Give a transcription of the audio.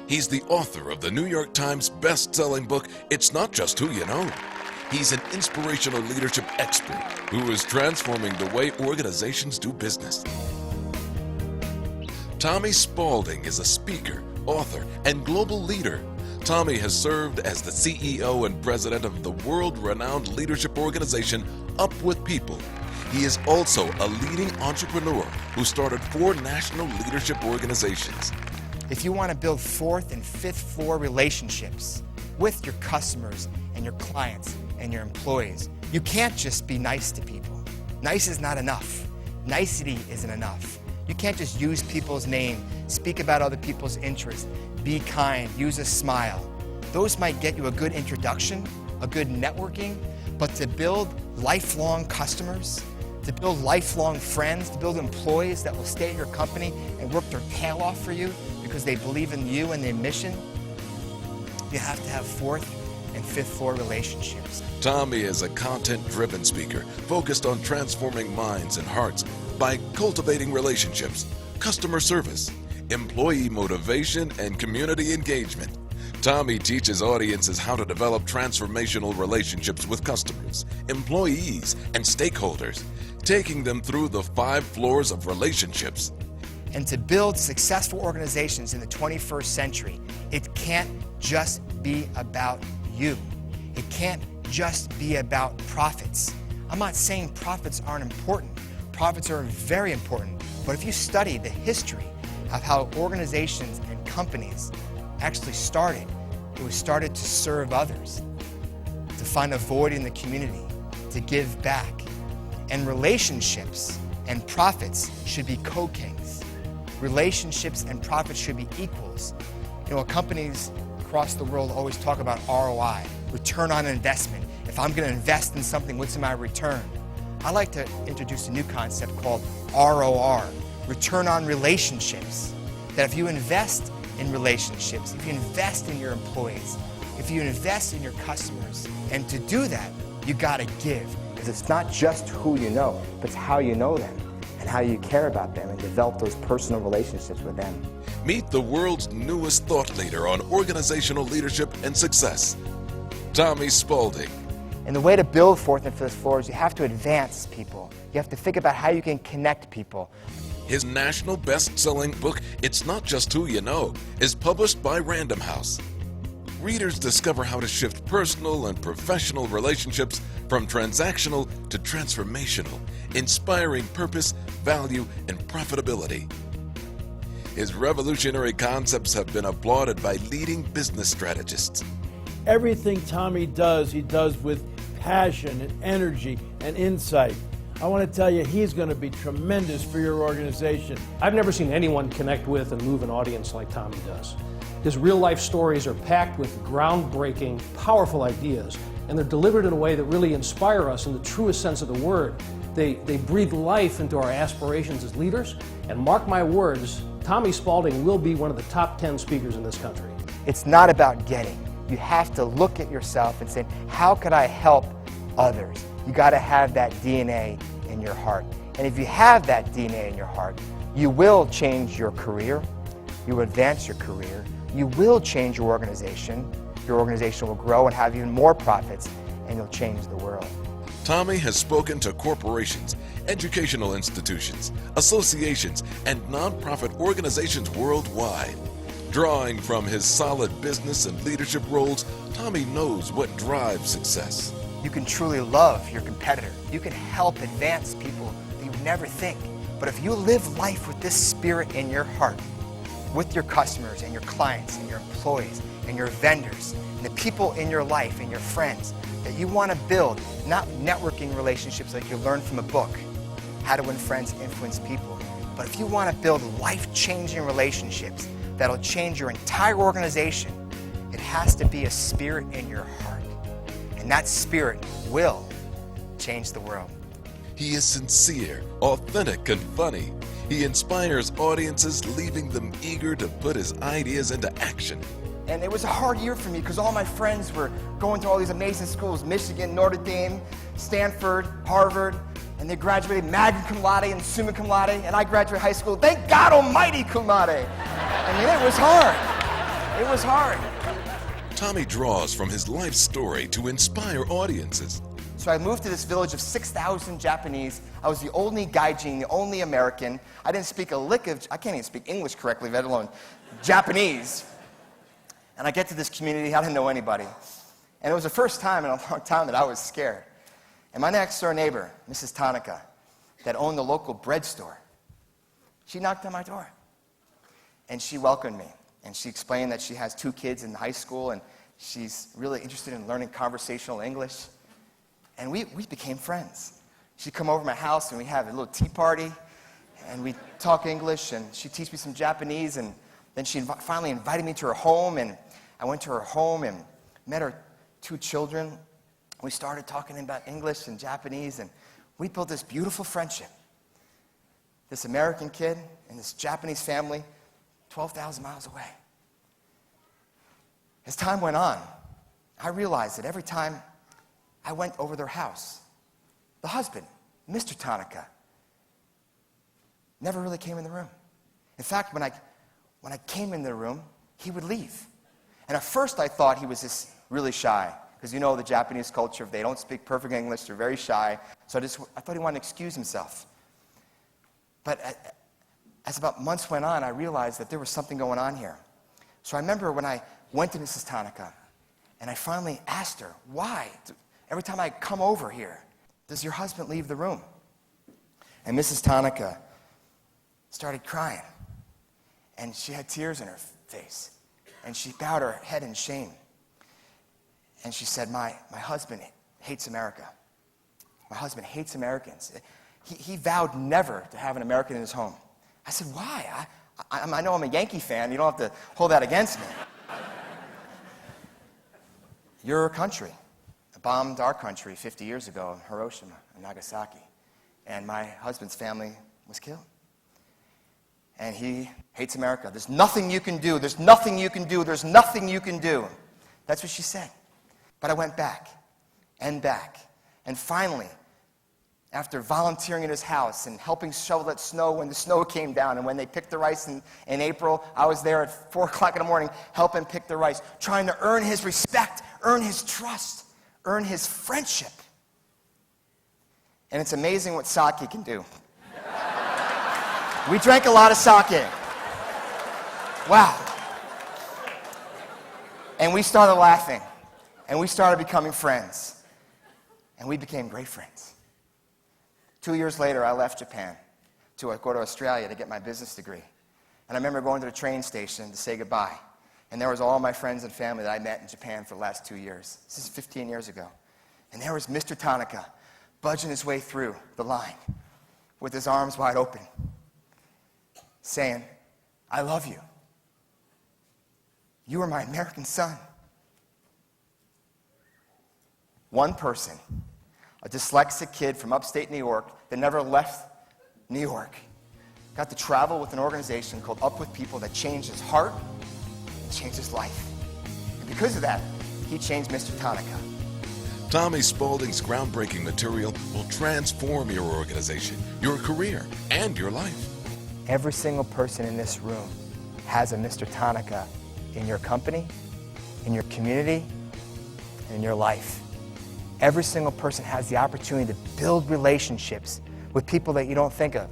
He's the author of the New York Times best-selling book, It's Not Just Who You Know. He's an inspirational leadership expert who is transforming the way organizations do business. Tommy Spaulding is a speaker, author, and global leader. Tommy has served as the CEO and president of the world-renowned leadership organization Up With People. He is also a leading entrepreneur who started 4 national leadership organizations. If you want to build 4th and 5th floor relationships with your customers and your clients and your employees, you can't just be nice to people. Nice is not enough. Nicety isn't enough. You can't just use people's name, speak about other people's interests, be kind, use a smile. Those might get you a good introduction, a good networking, but to build lifelong customers, to build lifelong friends, to build employees that will stay at your company and work their tail off for you because they believe in you and their mission, you have to have 4th and 5th floor relationships. Tommy is a content-driven speaker focused on transforming minds and hearts by cultivating relationships, customer service, employee motivation, and community engagement. Tommy teaches audiences how to develop transformational relationships with customers, employees, and stakeholders, taking them through the 5 floors of relationships. And to build successful organizations in the 21st century, it can't just be about you. It can't just be about profits. I'm not saying profits aren't important. Profits are very important. But if you study the history of how organizations and companies actually started, it was started to serve others, to find a void in the community, to give back. And relationships and profits should be co-kings. Relationships and profits should be equals. You know, companies across the world always talk about ROI, return on investment. If I'm going to invest in something, what's my return? I like to introduce a new concept called ROR, return on relationships. That if you invest in relationships, if you invest in your employees, if you invest in your customers, and to do that, you got to give. Because it's not just who you know, but it's how you know them and how you care about them and develop those personal relationships with them. Meet the world's newest thought leader on organizational leadership and success, Tommy Spaulding. And the way to build 4th and 5th floors, you have to advance people. You have to think about how you can connect people. His national best-selling book, It's Not Just Who You Know, is published by Random House. Readers discover how to shift personal and professional relationships from transactional to transformational, inspiring purpose, value, and profitability. His revolutionary concepts have been applauded by leading business strategists. Everything Tommy does, he does with passion and energy and insight. I want to tell you, he's going to be tremendous for your organization. I've never seen anyone connect with and move an audience like Tommy does. His real-life stories are packed with groundbreaking, powerful ideas, and they're delivered in a way that really inspire us in the truest sense of the word. They breathe life into our aspirations as leaders, and mark my words, Tommy Spaulding will be one of the top 10 speakers in this country. It's not about getting. You have to look at yourself and say, how could I help others? You got to have that DNA in your heart. And if you have that DNA in your heart, you will change your career, you will advance your career, you will change your organization will grow and have even more profits, and you'll change the world. Tommy has spoken to corporations, educational institutions, associations, and nonprofit organizations worldwide. Drawing from his solid business and leadership roles, Tommy knows what drives success. You can truly love your competitor. You can help advance people that you would never think. But if you live life with this spirit in your heart, with your customers and your clients and your employees and your vendors and the people in your life and your friends that you want to build, not networking relationships like you learn from a book, How to Win Friends, Influence People, but if you want to build life-changing relationships that'll change your entire organization, it has to be a spirit in your heart. And that spirit will change the world. He is sincere, authentic, and funny. He inspires audiences, leaving them eager to put his ideas into action. And it was a hard year for me because all my friends were going to all these amazing schools, Michigan, Notre Dame, Stanford, Harvard, and they graduated magna cum laude and summa cum laude, and I graduated high school, thank God almighty, cum laude. I mean, it was hard. It was hard. Tommy draws from his life story to inspire audiences. So I moved to this village of 6,000 Japanese. I was the only gaijin, the only American. I didn't speak a lick of, I can't even speak English correctly, let alone Japanese. And I get to this community, I didn't know anybody. And it was the first time in a long time that I was scared. And my next door neighbor, Mrs. Tanaka, that owned the local bread store, she knocked on my door. And she welcomed me. And she explained that she has 2 kids in high school and she's really interested in learning conversational English. And we became friends. She'd come over to my house and we'd have a little tea party and we'd talk English and she'd teach me some Japanese, and then she finally invited me to her home, and I went to her home and met her 2 children. We started talking about English and Japanese, and we built this beautiful friendship. This American kid and this Japanese family, 12,000 miles away. As time went on, I realized that every time I went over their house, the husband, Mr. Tanaka, never really came in the room. In fact, when I came in the room, he would leave. And at first I thought he was just really shy, because you know the Japanese culture, if they don't speak perfect English, they're very shy. So I thought he wanted to excuse himself. But as about months went on, I realized that there was something going on here. So I remember when I went to Mrs. Tanaka, and I finally asked her, why? Every time I come over here, does your husband leave the room? And Mrs. Tanaka started crying, and she had tears in her face, and she bowed her head in shame. And she said, my husband hates America. My husband hates Americans. He vowed never to have an American in his home. I said, why? I know I'm a Yankee fan. You don't have to hold that against me. Your country bombed our country 50 years ago in Hiroshima and Nagasaki. And my husband's family was killed. And he hates America. There's nothing you can do. There's nothing you can do. There's nothing you can do. That's what she said. But I went back. And finally, after volunteering at his house and helping shovel that snow when the snow came down, and when they picked the rice in April, I was there at 4 o'clock in the morning helping pick the rice, trying to earn his respect, earn his trust, earn his friendship. And it's amazing what sake can do. We drank a lot of sake. Wow. And we started laughing. And we started becoming friends. And we became great friends. 2 years later, I left Japan to go to Australia to get my business degree. And I remember going to the train station to say goodbye. And there was all my friends and family that I met in Japan for the last 2 years. This is 15 years ago. And there was Mr. Tanaka, budging his way through the line with his arms wide open, saying, I love you. You are my American son. One person, a dyslexic kid from upstate New York that never left New York, got to travel with an organization called Up With People that changed his heart and changed his life. And because of that, he changed Mr. Tanaka. Tommy Spaulding's groundbreaking material will transform your organization, your career, and your life. Every single person in this room has a Mr. Tanaka in your company, in your community, and in your life. Every single person has the opportunity to build relationships with people that you don't think of.